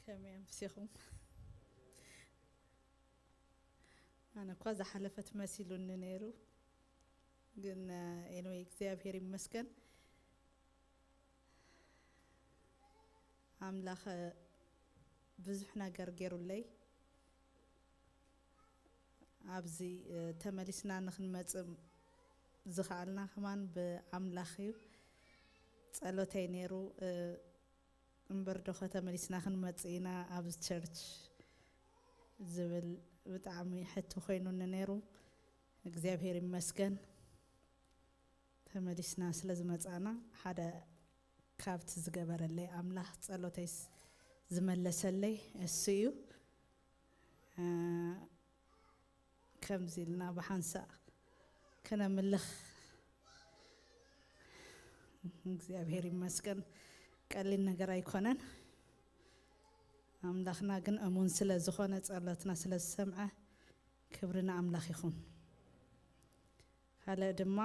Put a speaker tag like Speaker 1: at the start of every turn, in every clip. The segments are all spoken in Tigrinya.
Speaker 1: كم يمسيهم أنا كذا حلفت مسيلون نيرو قلنا إنه እግዚአብሔር ይመስገን አምላኽ ብዙሕ ነገር ገይሩለይ ኣብዚ ተመሊስና ንኽንመጽእ ዝኽኣልና ከማን ብኣምላኽ እዩ ጸሎተይ ነይሩ እምበር ዶ ከተመሊስና ክንመጽእ ኢና ኣብዚ ቸርች ዝብል ብጣዕሚ ሕቶ ኮይኑኒ ነይሩ እግዚአብሔር ይመስገን ተመሊስና ስለዝመጻና ሓደ ካብቲ ዝገበረለይ ኣምላኽ ጸሎተይ ዝመለሰለይ እሱ እዩ ከምዚ ኢልና ብሓንሳእ ከነምልኽ እግዚአብሔር ይመስገን ቀሊል ነገር ኣይኮነን ኣምላኽና ግን እሙን ስለ ዝኾነ ጸሎትና ስለ ዝሰምዐ ክብርና ኣምላኽ ይኹን ካልእ ድማ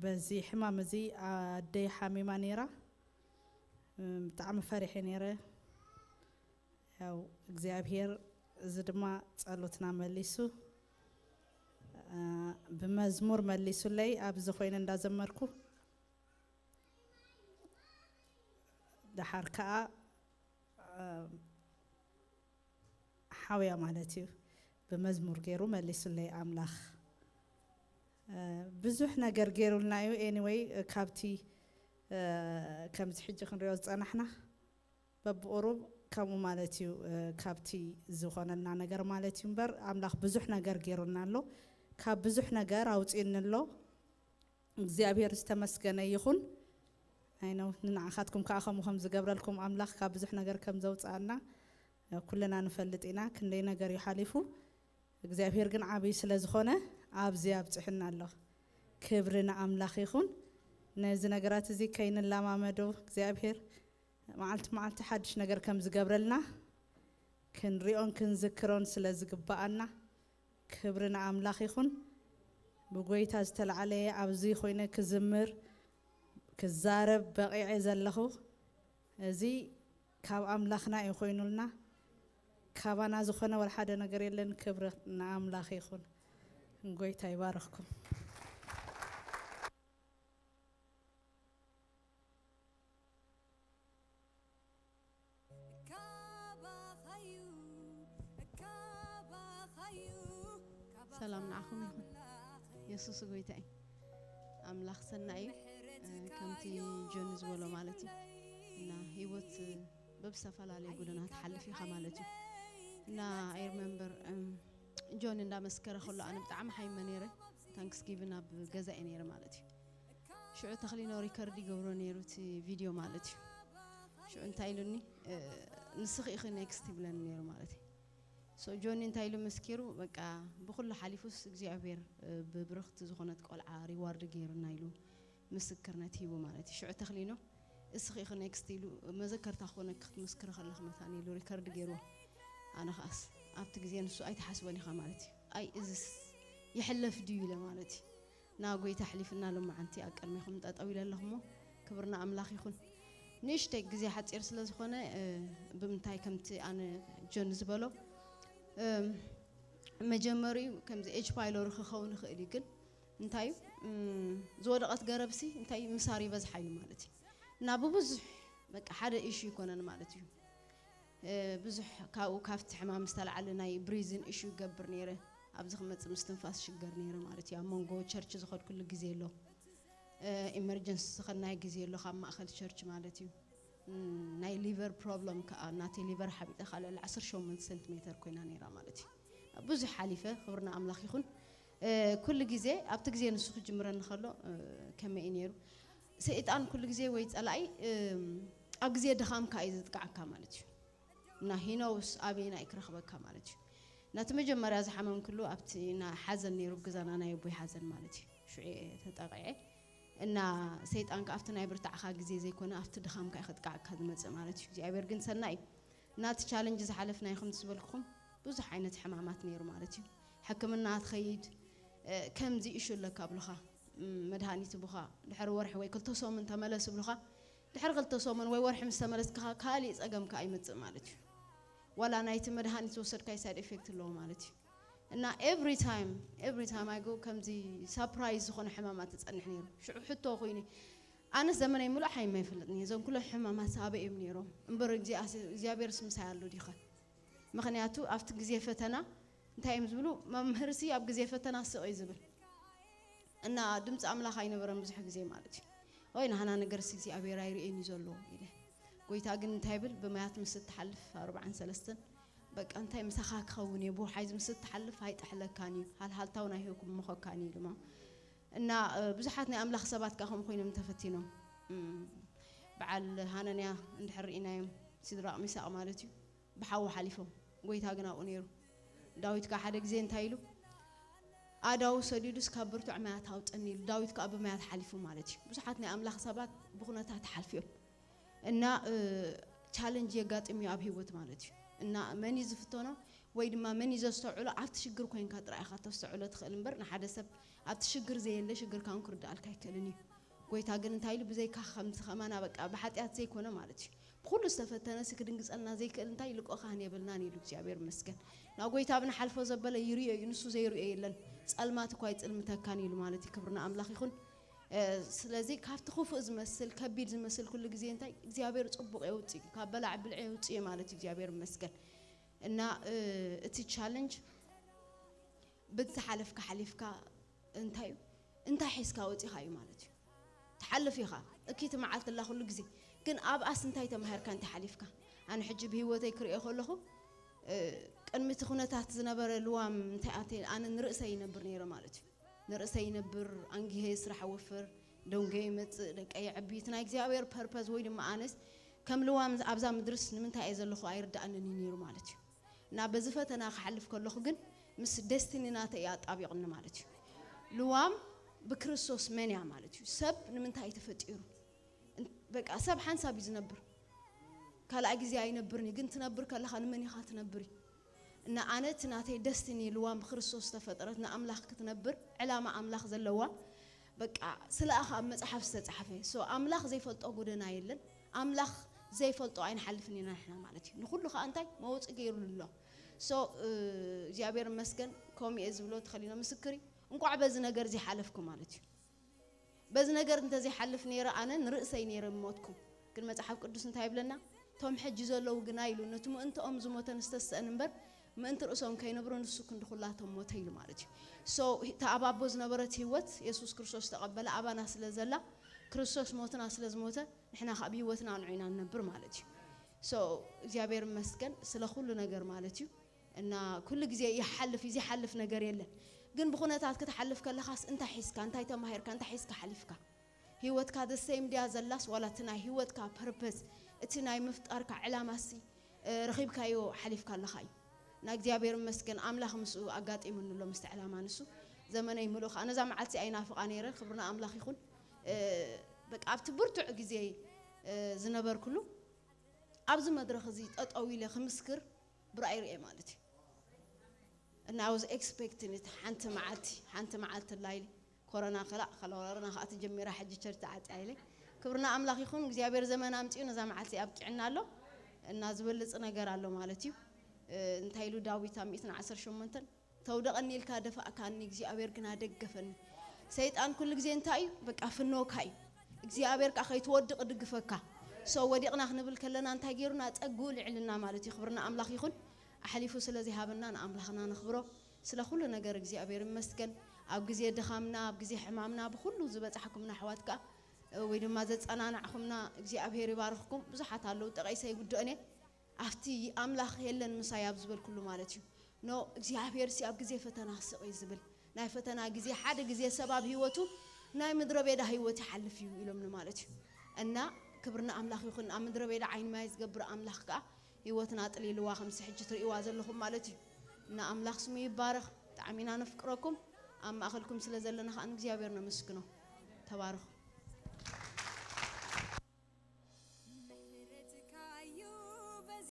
Speaker 1: በዚ ሕማም እዚ ኣደይ ሓሚማ ነይራ ብጣዕሚ ፈሪሐ ነይረ ያው እግዚአብሔር እዚ ድማ ጸሎትና መሊሱ ብመዝሙር መሊሱለይ ኣብዚ ኮይነ እንዳዘመርኩ ድሓር ከዓ ሓውያ ማለት እዩ ብመዝሙር ገይሩ መሊሱለይ ኣምላኽ ብዙሕ ነገር ገይሩልና እዩ ኤኒዌይ ካብቲ ከምዚ ሕጂ ክንሪኦ ዝጸናሕና በብቁሩብ ከምኡ ማለት እዩ ካብቲ ዝኾነና ነገር ማለት እዩ እምበር ኣምላኽ ብዙሕ ነገር ገይሩልና ኣሎ ካብ ብዙሕ ነገር ኣውፂኡኒ ኣሎ እግዚአብሔር ዝተመስገነ ይኹን ኣይነው ንዓኻትኩም ከዓ ከም ዝገብረልኩም ኣምላኽ ካብ ብዙሕ ነገር ከም ዘውፃአና ኩለና ንፈልጥ ኢና ክንደይ ነገር ይሓሊፉ እግዚአብሔር ግን ዓብይ ስለ ዝኾነ ኣብዚ ኣብፅሕና ኣሎ ክብርና ኣምላኽ ይኹን ነዚ ነገራት እዚ ከይንላማመዶ እግዚአብሔር መዓልቲ ሓድሽ ነገር ከም ዝገብረልና ክንሪኦን ክንዝክሮን ስለ ዝግባአና ክብርና ኣምላኽ ይኹን ብጎይታ ዝተለዓለ ኣብዚ ኮይነ ክዝምር ክዛረብ በቂዐ ዘለኹ እዚ ካብ ኣምላኽና እዩ ኮይኑልና ካባና ዝኾነ ወላ ሓደ ነገር የለን ክብርና ኣምላኽ ይኹን ጎይታ ይባርኽኩም
Speaker 2: سلام نعكم يسوع سويتاي أملاخ سناي كمتي جونز ولا مالتي نا هيوت ببسفل على يقولنا تحلفي خمالتي نا I remember جون إندا مسكرة خلا أنا بتعم حي منيرة thanks giving up جزء نيرة مالتي شو تخلينا ريكاردي جورو نيروتي فيديو مالتي شو انتايلوني نسخ إخي next بلان نيرة مالتي سو جون انتايلو مسكيرو بقى بكل حليفوس እግዚአብሔር ببرخت زخونت قلعه ريوارد غير نايلو مسكرنت هيبو مالتي شو تخلينو اسخي نيكست يلو مذكر تاخونك مسكر خلخ مثاني لو ريكارد غيرو انا خاص ابت غزي نسو اي تحسبني خمالتي اي ازس يحلف ديله مالتي ناغوي تحليفنا لما انتي اقرميكم طاطويل لهمو كبرنا املاخ يكون نيشتي غزي حصير سلازخونه بمنتاي كمتي انا جون زبلو مجمري كمز اتش بايلور خخون خيلي كن انتاي زودقت غربسي انتاي مساري بزحاي مالتي نا ببزح بقى حدا ايشو يكونن مالتي بزح كاو كافت حمام مستلعلناي بريزن ايشو يغبر نيره ابزخ مص مستنفاس شجر نيره مالتي امونغو تشرش زخد كل غزي له ايمرجنس خناي غزي له خما اخل تشرش مالتي ناي ليفر بروبلم كاناتي ليفر حبيت خلال 10 سنتيمتر كوينا نيرا مالتي بزح حليفه خبرنا املاخ يخون كل غزي ابت غزي نسخ جمرن نخلو كما ينيرو سيطان كل غزي وي صلاي اب غزي دخام كايز تقعكا مالتي نا هينوس ابينا يكرخبكا مالتي نا تمجمريا زحمم كله ابتنا حزن نيرو غزانا ناي بو حزن مالتي شوي تطقعي እና ሰይጣን ካፍተና ይብርታኻ ግዜ ዘይኮነ አፍተ ድኻም ካይኸጥቃዕ ካድመጽ ማለት እዩ እግዚአብሔር ግን ሰናይ ናት ቻሌንጅ ዝሓለፍና ይኹም ትስበልኩም ብዙሕ ዓይነት ሕማማት ነይሩ ማለት እዩ ሕክምና ትኸይድ ከምዚ እሹ ለካ ብልኻ መድሃኒት ብኻ ድሕሪ ወርሒ ወይ ክልተ ሰሙን ተመለስ ብልኻ ድሕሪ ክልተ ሰሙን ወይ ወርሒ ምስ ተመለስካ ካሊእ ፀገም ከ ኣይመፅእ ማለት እዩ ወላ ናይቲ መድሃኒት ወሰድካይ ሳይድ ኢፌክት ኣለዎ ማለት እዩ እና every time I go ከምዚ ሰርፕራይዝ ዝኾነ ሕማማት ትጸንሕ ነይሩ ሽዑ ሕቶ ኮይኒ ኣነስ ዘመነይ ሙሉእ ሓይማ ይፍለጥኒ እዞም ኩሉ ሕማማት ኣበ እዮም ነይሮም እምበር እግዚኣብሔር ስምሳይ ኣሎ ዲኸ ምክንያቱ ኣብቲ ግዜ ፈተና እንታይ እዮም ዝብሉ መምህርሲ ኣብ ግዜ ፈተና ስቕ ዝብል እና ድምፂ ኣምላኽ ኣይነበረን ብዙሕ ግዜ ማለት እዩ ወይ ንሃና ነገርሲ እግዚኣብሔር ኣይርኤኒ ዘሎ ኢለ ጎይታ ግን እንታይ ብል ብማያት ምስ ትሓልፍ 43 በቃ እንታይ ምሳኻ ክኸውን የቦ ሓይዝ ምስ ትሓልፍ ኣይጥሕለካኒ ሃልሃልታው ናይ ህይወኩም ምኾካኒ ድማ እና ብዙሓት ናይ ኣምላኽ ሰባት ካኹም ኮይኖም ተፈቲኖም በዓል ሃነንያ እንድሕርኢናዮም ሲድራቅ ሚሳቅ ማለት እዩ ብሓዊ ሓሊፎም ጎይታ ግን ኣብኡ ነይሩ ዳዊት ካ ሓደ ግዜ እንታይ ኢሉ ኣዳው ሰዲዱስ ካብ ብርቱዕ ማያት ኣውጥኒ ኢሉ ዳዊት ካ ብማያት ሓሊፉ ማለት እዩ ብዙሓት ናይ ኣምላኽ ሰባት ብኹነታት ሓልፊዮም እና ቻሌንጅ የጋጥም ኣብ ህይወት ማለት እዩ እና መን ዝፍተኖ ወይ ድማ መን ዘስተውዕሎ ኣብቲ ሽግር ኮይንካ ጥራይኻ ተስተውዕሎ ትኽእል እምበር ንሓደ ሰብ ኣብቲ ሽግር ዘየለ ሽግር ካን ክርዳእልካ ኣይክእልን እዩ ጎይታ ግን እንታይ ኢሉ ብዘይካ ከምቲ ኸማና በቃ ብሓጢኣት ዘይኮነ ማለት እዩ ብኩሉ ዝተፈተነ ክድንግፀልና ዘይክእል እንታይ ልቆኻን የብልናን ኢሉ እግዚኣብሔር መስገን ናብ ጎይታ ብንሓልፎ ዘበለ ይርዮ እዩ ንሱ ዘይርዮ የለን ጸልማት እኳ ይጽልምተካን ኢሉ ማለት እዩ ክብርና ኣምላኽ ይኹን ስለዚ ካብቲ ክፉእ ዝመስል ከቢድ ዝመስል ኩሉ ግዜ እንታይ እግዚኣብሔር ጽቡቕ የውፅእ ካብ በላዕ ብልዕ የውፅእ ማለት እዩ እግዚኣብሔር መስገን እና እቲ ቻሌንጅ ብትሓልፍካ ሓሊፍካ እንታይ ሒዝካ ወፂኻ እዩ ማለት እዩ تحلف يخا أكيد مع عالت الله كل جزء كن أب أصلا تايت مهر كان تحلفك أنا حجب هو تيكري أخو كان متخونة تحت زنبر الوام تأتي أنا نرأسي نبر نيرة مالتي نرأسي نبر أنجهز راح أوفر دون جيمت لك أي عبيتنا إجزاء purpose ويد ما أنس كم لوام أبزا مدرس من تأذى الله خير دأنا نيرة مالتي نابزفت أنا أحلف كل خجن مس destiny ناتيات أبيعنا مالتي لوام بكريستوس مني عملتي سب من تاي تفتيرو بق سب حنساب يزنبر كلا اجزي اي نبرني كنت نبر كلا خان مني خات نبري ان انا تناتي دستني لوام بكريستوس تفطرتنا املاح كتنبر علامه املاح زلوا بق سلاخ مصحف صحفه سو املاح زي فلطو غدنا يلن املاح زي فلطو عين حلفنينا احنا مالتي نخلو خا انتي موص غير الله سو እግዚአብሔር መስገን ኮሚ እዝብሎ ተخلينا مسكري እንኳ በዝ ነገር ዚ ሓለፍኩም ማለት እዩ በዝ ነገር እንተ ዚ ሓልፍ ነይረ ኣነ ንርእሰይ ነይረ ሞትኩም ግን መጽሐፍ ቅዱስ እንታይ ይብለና ቶም ሕጂ ዘለው ግና ኢሉ ነቱ ምእንተኦም ዝሞተን ዝተሰአን እንበር ምእንቲ ርእሶም ከይነብሩ ንሱ ክንድኹላቶም ሞተ ኢሉ ማለት እዩ ሶ ተኣባቦ ዝነበረት ህይወት ኢየሱስ ክርስቶስ ተቀበለ ኣባና ስለዘላ ክርስቶስ ሞትና ስለዝሞተ ንሕና ካብ ህይወትና ንዑና ነብር ማለት እዩ ሶ እግዚአብሔር መስገን ስለ ሁሉ ነገር ማለት እዩ እና ኩሉ ግዜ ይሓልፍ ይሓልፍ ነገር የለን ግን بخونتات كتحلف كلخاس انت حيسك انت تماهرك انت حيسك حلفك هيوتك the same day زلاس ولا تنا هيوتك purpose اتناي مفتارك علاماسي رخيبك يو حلفك لخاي نا እግዚአብሔር መስገን አምላኽ ምስኡ አጋጥ ይምንሎ መስተዕላማ ንሱ ዘመነይ ምሉኽ አነ ዛማዓልቲ አይናፍቃ ነይረ ክብርና አምላኽ ይኹን በቃ ኣብቲ ብርቱዕ ግዜ ዝነበር ኩሉ ኣብዚ መድረኽ እዚ ጠጠው ኢለ ክምስክር ብራእይ ርኤ ማለት እዩ and I was expecting it حنت معلت الليل كورونا خلا خات جميرة حج شرط عتايلة كبرنا أملاخ يخون እግዚአብሔር ዘመን አምጪው ነዛ ማዓልቲ አብቂዕናሎ እና ዝበልጽ ነገር አለው ማለት እዩ እንታይሉ ዳዊት 118 ተውደቀኒ ኢልካ ደፋእካኒ እግዚአብሔር ግን አደገፈኒ ሰይጣን ኩሉ ግዜ እንታይ በቃ ፍኖካይ እግዚአብሔር ካ ከይትወድቅ ድግፈካ ሰው ወዲቅና ክንብል ከለና እንታይ ገይሩና ጸጉ ልዕልና ማለት እዩ ክብርና አምላኽ ይኹን أحلفه سلزي هابنا أملاخنا نخبره سلا كل نجار جزي أبير مسكن أو جزي دخامنا أو جزي حمامنا بخلو زبط حكمنا حواتك ويد ما زت أنا نحكمنا جزي أبير يبارككم بس حتى لو تغيسي يقولوني أفتي أملاخ يلن مسايب زبل كله مالتي نو جزي أبير سي أب جزي فتنا سقي زبل ناي فتنا جزي حد جزي سبب هيوتو ناي مدرب يده هيوتي حلفيه إلى من مالتي أن كبرنا أملاخ يخون أمدرب يده عين ما يزجبر أملاخ كا هيوتنا تقلي لوا 5 حجة رئوازل لهم مالتي نا أملاخ سمي يبارك تعمينا نفكركم أما أخلكم سلازلنا خان እግዚአብሔር ነው መስክነው ተባረኩ